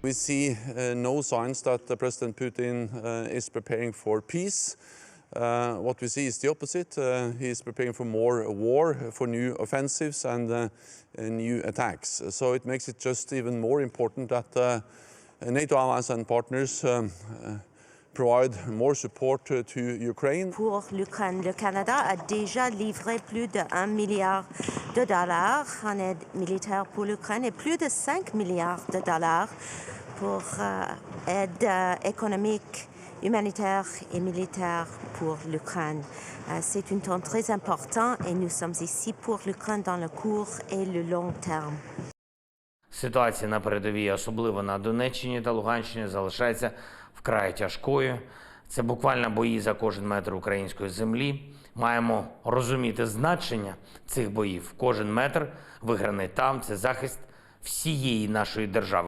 We see no signs that President Putin is preparing for peace. What we see is the opposite. He is preparing for more war, for new offensives and new attacks. So it makes it just even more important that NATO allies and partners provide more support to Ukraine. Pour l'Ukraine, le Canada a déjà livré plus de 1 milliard de dollars en aide militaire pour l'Ukraine et plus de 5 milliards de dollars pour aide économique, humanitaire et militaire pour l'Ukraine. C'est un temps très important et nous sommes ici pour l'Ukraine dans le court et le long terme. Ситуація на передовій, особливо на Донеччині та Луганщині, залишається вкрай тяжкою. Це буквально бої за кожен метр української землі. Маємо розуміти значення цих боїв. Кожен метр виграний там – це захист всієї нашої держави.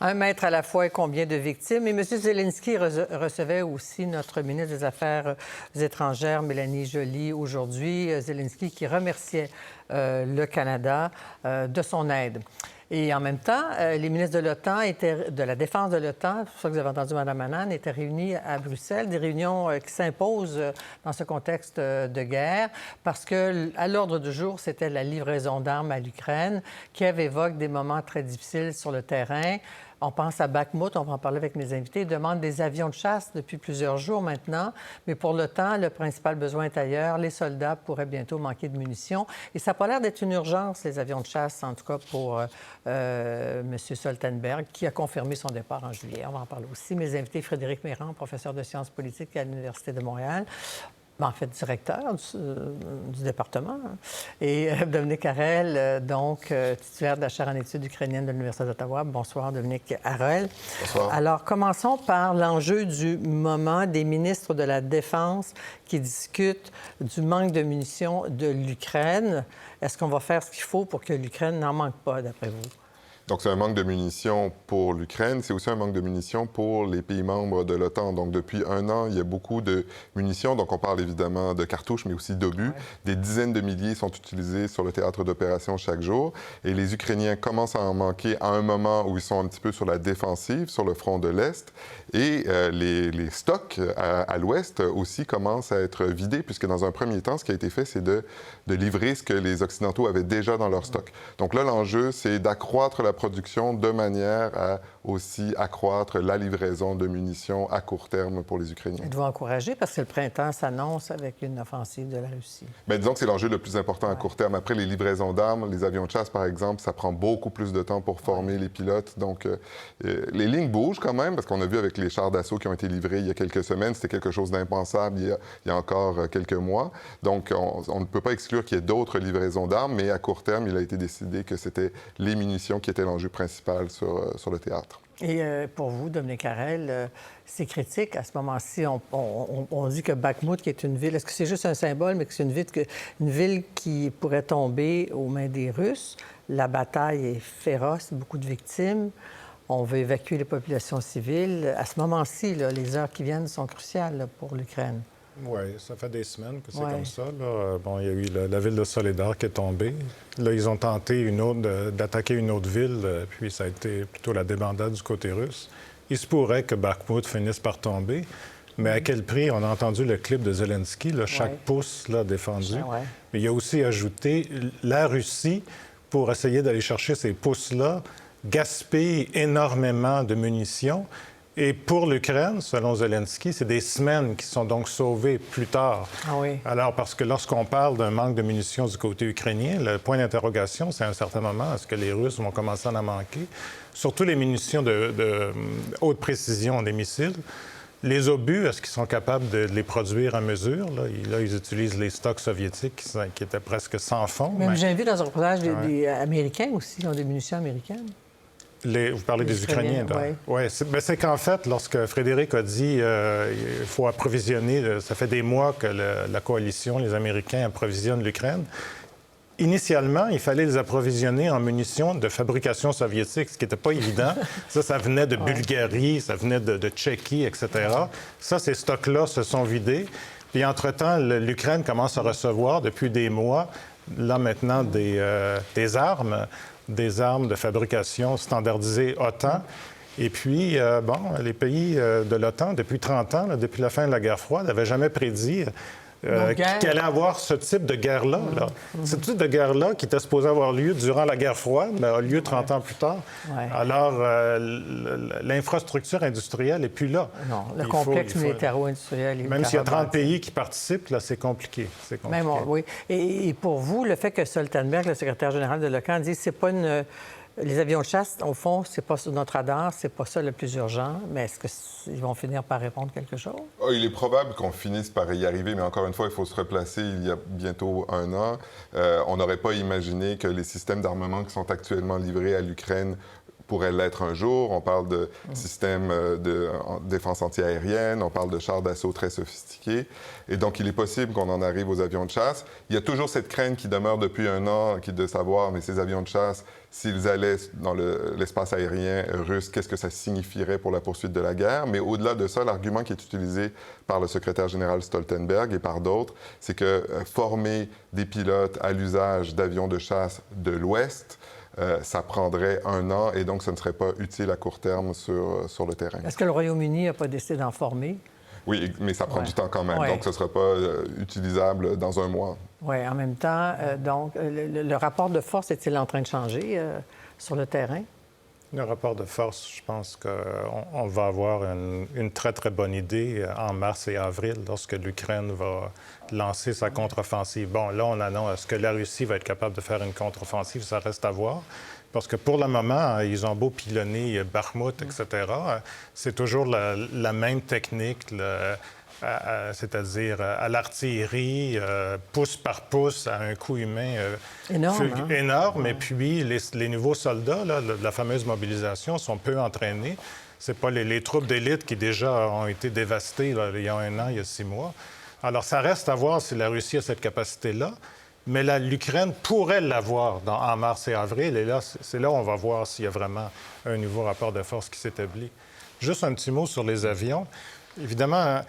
Un mètre à la fois et combien de victimes? Et M. Zelensky recevait aussi notre ministre des Affaires étrangères, Mélanie Joly, aujourd'hui. Zelensky qui remerciait le Canada de son aide. Et en même temps, les ministres de l'OTAN, de la défense de l'OTAN, c'est pour ça que vous avez entendu Mme Annan, étaient réunis à Bruxelles, des réunions qui s'imposent dans ce contexte de guerre, parce qu'à l'ordre du jour, c'était la livraison d'armes à l'Ukraine. Kiev évoque des moments très difficiles sur le terrain. On pense à Bakhmut, on va en parler avec mes invités. Ils demandent des avions de chasse depuis plusieurs jours maintenant. Mais pour l'OTAN, le principal besoin est ailleurs. Les soldats pourraient bientôt manquer de munitions. Et ça n'a pas l'air d'être une urgence, les avions de chasse, en tout cas pour M. Stoltenberg, qui a confirmé son départ en juillet. On va en parler aussi. Mes invités, Frédéric Mérand, professeur de sciences politiques à l'Université de Montréal. En fait, directeur du département. Et Dominique Harel, donc titulaire de la chaire en études ukrainiennes de l'Université d'Ottawa. Bonsoir, Dominique Harel. Bonsoir. Alors, commençons par l'enjeu du moment des ministres de la Défense qui discutent du manque de munitions de l'Ukraine. Est-ce qu'on va faire ce qu'il faut pour que l'Ukraine n'en manque pas, d'après vous? Donc, c'est un manque de munitions pour l'Ukraine. C'est aussi un manque de munitions pour les pays membres de l'OTAN. Donc, depuis 1 an, il y a beaucoup de munitions. Donc, on parle évidemment de cartouches, mais aussi d'obus. Ouais. Des dizaines de milliers sont utilisés sur le théâtre d'opération chaque jour. Et les Ukrainiens commencent à en manquer à un moment où ils sont un petit peu sur la défensive, sur le front de l'Est. Et les stocks à l'Ouest aussi commencent à être vidés, puisque dans un premier temps, ce qui a été fait, c'est de livrer ce que les Occidentaux avaient déjà dans leur stock. Donc là, l'enjeu, c'est d'accroître la production de manière à aussi accroître la livraison de munitions à court terme pour les Ukrainiens. Êtes-vous encouragé parce que le printemps s'annonce avec une offensive de la Russie? Bien, disons que c'est l'enjeu le plus important à court terme. Après les livraisons d'armes, les avions de chasse, par exemple, ça prend beaucoup plus de temps pour former les pilotes. Donc, les lignes bougent quand même, parce qu'on a vu avec les chars d'assaut qui ont été livrés il y a quelques semaines, c'était quelque chose d'impensable il y a encore quelques mois. Donc, on ne peut pas exclure qu'il y ait d'autres livraisons d'armes, mais à court terme, il a été décidé que c'était les munitions qui étaient l'enjeu principal sur le théâtre. Et pour vous, Dominique Harel, c'est critique. À ce moment-ci, on dit que Bakhmut, qui est une ville, est-ce que c'est juste un symbole, mais que c'est une ville qui pourrait tomber aux mains des Russes? La bataille est féroce, beaucoup de victimes. On veut évacuer les populations civiles. À ce moment-ci, là, les heures qui viennent sont cruciales là, pour l'Ukraine. Oui, ça fait des semaines que c'est comme ça. Là. Bon, il y a eu la ville de Soledar qui est tombée. Là, ils ont tenté d'attaquer une autre ville, puis ça a été plutôt la débandade du côté russe. Il se pourrait que Bakhmut finisse par tomber, mais à quel prix? On a entendu le clip de Zelensky, là, chaque pouce là, défendu. Mais il a aussi ajouté la Russie, pour essayer d'aller chercher ces pouces-là, gaspille énormément de munitions. Et pour l'Ukraine, selon Zelensky, c'est des semaines qui sont donc sauvées plus tard. Ah oui. Alors, parce que lorsqu'on parle d'un manque de munitions du côté ukrainien, le point d'interrogation, c'est à un certain moment, est-ce que les Russes vont commencer à en manquer? Surtout les munitions de haute précision des missiles. Les obus, est-ce qu'ils sont capables de les produire à mesure? Là, ils utilisent les stocks soviétiques qui étaient presque sans fond. Même j'ai vu dans un reportage des Américains aussi, qui ont des munitions américaines. Vous parlez des Ukrainiens, oui. C'est qu'en fait, lorsque Frédéric a dit qu'il faut approvisionner, ça fait des mois que la coalition, les Américains approvisionnent l'Ukraine. Initialement, il fallait les approvisionner en munitions de fabrication soviétique, ce qui n'était pas évident. Ça venait de Bulgarie, ça venait de Tchéquie, etc. Ça, ces stocks-là se sont vidés. Puis, entre-temps, l'Ukraine commence à recevoir, depuis des mois, là, maintenant, des armes. des armes de fabrication standardisées OTAN. Et puis, les pays de l'OTAN, depuis 30 ans, depuis la fin de la guerre froide, n'avaient jamais prédit qu'il allait avoir ce type de guerre-là. Ce type de guerre-là, qui était supposé avoir lieu durant la guerre froide, mais a lieu 30 ans plus tard. Alors, l'infrastructure industrielle n'est plus là. Non, le complexe militaro-industriel est même s'il y a 30 pays qui participent, là, c'est compliqué. Oui. Et pour vous, le fait que Stoltenberg, le secrétaire général de l'OTAN, dise que c'est pas les avions de chasse, au fond, c'est pas sur notre radar, c'est pas ça le plus urgent, mais est-ce qu'ils vont finir par répondre quelque chose? Il est probable qu'on finisse par y arriver, mais encore une fois, il faut se replacer il y a bientôt 1 an. On n'aurait pas imaginé que les systèmes d'armement qui sont actuellement livrés à l'Ukraine pourrait l'être un jour. On parle de systèmes de défense antiaérienne, on parle de chars d'assaut très sophistiqués. Et donc, il est possible qu'on en arrive aux avions de chasse. Il y a toujours cette crainte qui demeure depuis 1 an, qui est de savoir, mais ces avions de chasse, s'ils allaient dans l'espace aérien russe, qu'est-ce que ça signifierait pour la poursuite de la guerre? Mais au-delà de ça, l'argument qui est utilisé par le secrétaire général Stoltenberg et par d'autres, c'est que former des pilotes à l'usage d'avions de chasse de l'Ouest, ça prendrait 1 an et donc ce ne serait pas utile à court terme sur le terrain. Est-ce que le Royaume-Uni n'a pas décidé d'en former? Oui, mais ça prend du temps quand même, donc ce ne sera pas utilisable dans 1 mois. Oui, en même temps, donc, le rapport de force est-il en train de changer sur le terrain? Le rapport de force, je pense qu'on va avoir une très, très bonne idée en mars et avril, lorsque l'Ukraine va lancer sa contre-offensive. Bon, là, on annonce, est-ce que la Russie va être capable de faire une contre-offensive? Ça reste à voir. Parce que pour le moment, ils ont beau pilonner Bakhmut, etc., c'est toujours la même technique, c'est-à-dire à l'artillerie, pouce par pouce, à un coût humain énorme. Et puis, les nouveaux soldats de la fameuse mobilisation sont peu entraînés. Ce pas les troupes d'élite qui déjà ont été dévastées il y a 1 an, il y a 6 mois. Alors, ça reste à voir si la Russie a cette capacité-là. Mais l'Ukraine pourrait l'avoir en mars et avril. Et là, c'est là où on va voir s'il y a vraiment un nouveau rapport de force qui s'établit. Juste un petit mot sur les avions. Évidemment,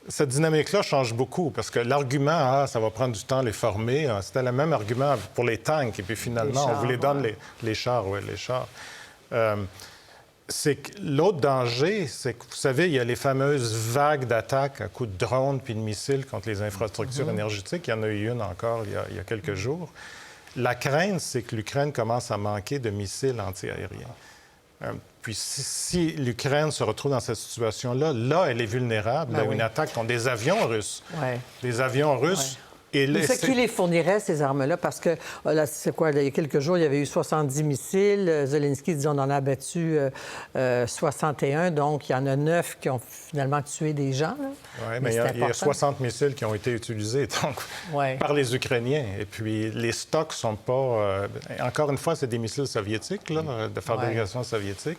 cette dynamique-là change beaucoup parce que l'argument, ça va prendre du temps à les former, c'était le même argument pour les tanks. Et puis finalement, on vous les donne, les chars, oui, les chars. C'est que l'autre danger, c'est que, vous savez, il y a les fameuses vagues d'attaques à coups de drones puis de missiles contre les infrastructures énergétiques. Il y en a eu une encore il y a quelques jours. La crainte, c'est que l'Ukraine commence à manquer de missiles antiaériens. Puis si l'Ukraine se retrouve dans cette situation-là, là, elle est vulnérable à une attaque contre des avions russes. Des avions russes. C'est qui les fournirait, ces armes-là? Parce que, là, c'est quoi, il y a quelques jours, il y avait eu 70 missiles. Zelensky dit on en a abattu 61, donc il y en a 9 qui ont finalement tué des gens. Oui, mais il y a 60 missiles qui ont été utilisés par les Ukrainiens. Et puis, les stocks ne sont pas... encore une fois, c'est des missiles soviétiques, de fabrication soviétique.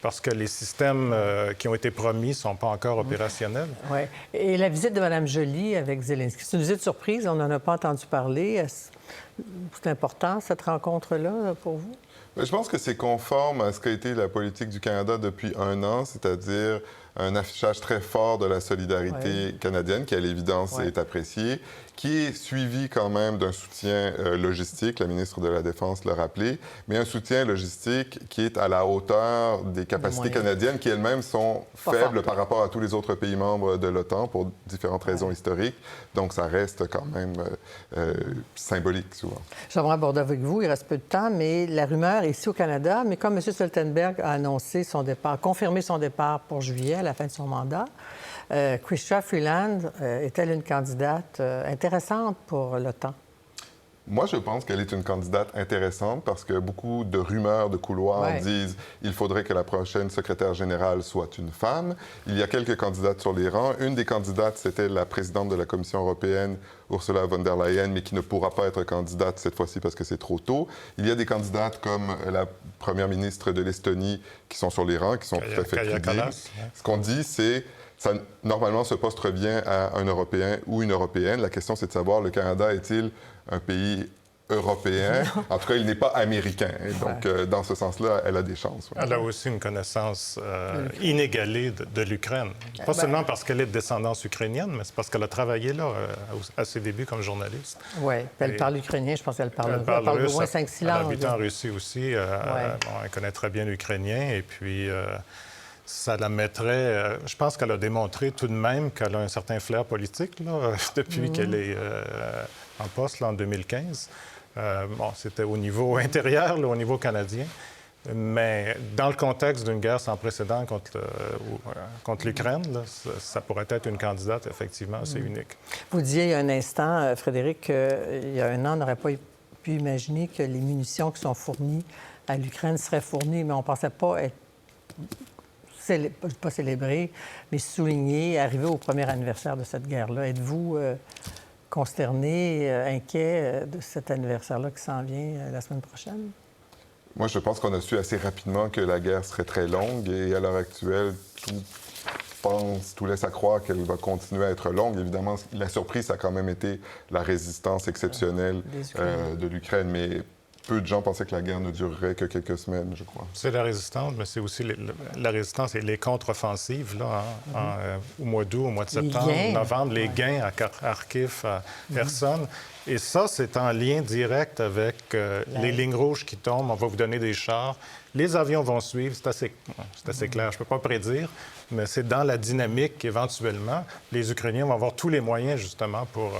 Parce que les systèmes qui ont été promis ne sont pas encore opérationnels. Oui. Et la visite de Mme Joly avec Zelensky, c'est une visite surprise, on n'en a pas entendu parler. C'est important, cette rencontre-là, pour vous? Je pense que c'est conforme à ce qu'a été la politique du Canada depuis 1 an, c'est-à-dire un affichage très fort de la solidarité canadienne, qui, à l'évidence, est appréciée, qui est suivi quand même d'un soutien logistique, la ministre de la Défense l'a rappelé, mais un soutien logistique qui est à la hauteur des capacités canadiennes, qui elles-mêmes sont faibles par rapport à tous les autres pays membres de l'OTAN pour différentes raisons historiques. Donc, ça reste quand même symbolique, souvent. J'aimerais aborder avec vous, il reste peu de temps, mais la rumeur ici au Canada, mais comme M. Stoltenberg a annoncé son départ, confirmé son départ pour juillet, à la fin de son mandat, Chrystia Freeland est-elle une candidate intéressante pour l'OTAN? Moi, je pense qu'elle est une candidate intéressante parce que beaucoup de rumeurs de couloirs disent qu'il faudrait que la prochaine secrétaire générale soit une femme. Il y a quelques candidates sur les rangs. Une des candidates, c'était la présidente de la Commission européenne, Ursula von der Leyen, mais qui ne pourra pas être candidate cette fois-ci parce que c'est trop tôt. Il y a des candidates comme la première ministre de l'Estonie qui sont sur les rangs, qui sont tout à fait crédibles. Ce qu'on dit, c'est... normalement, ce poste revient à un Européen ou une Européenne. La question, c'est de savoir, le Canada est-il un pays européen. En tout cas, il n'est pas américain. Et donc, dans ce sens-là, elle a des chances. Ouais. Elle a aussi une connaissance inégalée de l'Ukraine. Pas seulement parce qu'elle est de descendance ukrainienne, mais c'est parce qu'elle a travaillé là à ses débuts comme journaliste. Oui, elle parle ukrainien, je pense qu'elle parle russe, au moins 5-6 langues. Elle habite en Russie aussi. Elle connaît très bien l'ukrainien. Et puis, ça la mettrait... je pense qu'elle a démontré tout de même qu'elle a un certain flair politique là, depuis qu'elle est en poste là, en 2015. C'était au niveau intérieur, là, au niveau canadien. Mais dans le contexte d'une guerre sans précédent contre l'Ukraine, là, ça pourrait être une candidate effectivement assez unique. Vous disiez il y a un instant, Frédéric, qu'il y a un an, on n'aurait pas pu imaginer que les munitions qui sont fournies à l'Ukraine seraient fournies, mais on ne pensait pas être pas célébrées, mais soulignées, arriver au premier anniversaire de cette guerre-là. Êtes-vous consterné, inquiet de cet anniversaire-là qui s'en vient la semaine prochaine? Moi, je pense qu'on a su assez rapidement que la guerre serait très longue et à l'heure actuelle, tout laisse à croire qu'elle va continuer à être longue. Évidemment, la surprise, ça a quand même été la résistance exceptionnelle de l'Ukraine, mais peu de gens pensaient que la guerre ne durerait que quelques semaines, je crois. C'est la résistance, mais c'est aussi la résistance et les contre-offensives, là, au mois d'août, au mois de septembre, novembre, les gains à Kharkiv, à Kherson. Et ça, c'est en lien direct avec les lignes rouges qui tombent. On va vous donner des chars. Les avions vont suivre. C'est assez clair. Je ne peux pas prédire, mais c'est dans la dynamique qu'éventuellement, les Ukrainiens vont avoir tous les moyens, justement, pour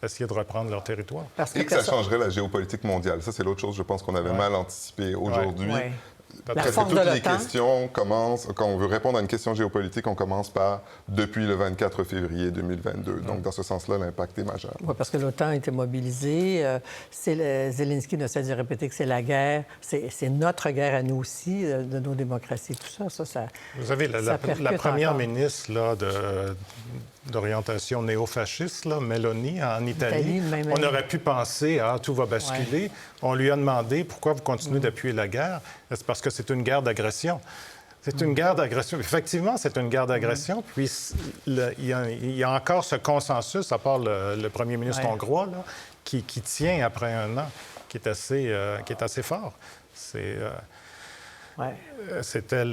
essayer de reprendre leur territoire. Et que ça changerait la géopolitique mondiale. Ça, c'est l'autre chose, je pense, qu'on avait mal anticipé aujourd'hui. Presque toutes les questions commencent, quand on veut répondre à une question géopolitique, on commence par depuis le 24 février 2022. Donc, dans ce sens-là, l'impact est majeur. Oui, parce que l'OTAN a été mobilisée. Zelensky ne cesse de répéter que c'est la guerre, c'est notre guerre à nous aussi, de nos démocraties, tout ça. Vous avez la première ministre là, d'orientation néo-fasciste, là, Meloni, en Italie. On aurait pu penser, tout va basculer. On lui a demandé pourquoi vous continuez d'appuyer la guerre. C'est parce que c'est une guerre d'agression. C'est une guerre d'agression. Effectivement, c'est une guerre d'agression. Puis, il y a encore ce consensus, à part le premier ministre hongrois, là, qui tient après un an, qui est assez fort. C'était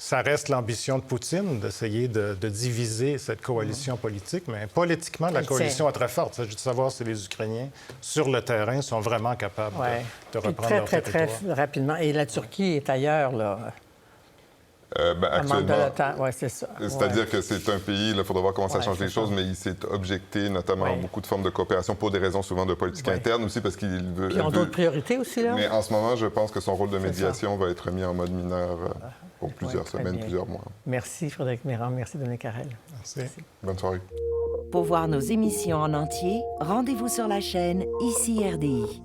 Ça reste l'ambition de Poutine d'essayer de diviser cette coalition politique, mais politiquement, la coalition est très forte. Il s'agit de savoir si les Ukrainiens, sur le terrain, sont vraiment capables de reprendre leur territoire. Très rapidement. Et la Turquie est ailleurs, là. Actuellement, c'est ça. C'est-à-dire que c'est un pays, il faudra voir comment ça change les choses, mais il s'est objecté notamment à beaucoup de formes de coopération pour des raisons souvent de politique interne aussi, parce qu'il veut... Puis ils ont d'autres priorités aussi, là? Mais en ce moment, je pense que son rôle de médiation va être mis en mode mineur pour plusieurs semaines, plusieurs mois. Merci, Frédéric Mérand. Merci, Dominique Carrel. Merci. Bonne soirée. Pour voir nos émissions en entier, rendez-vous sur la chaîne ICI RDI.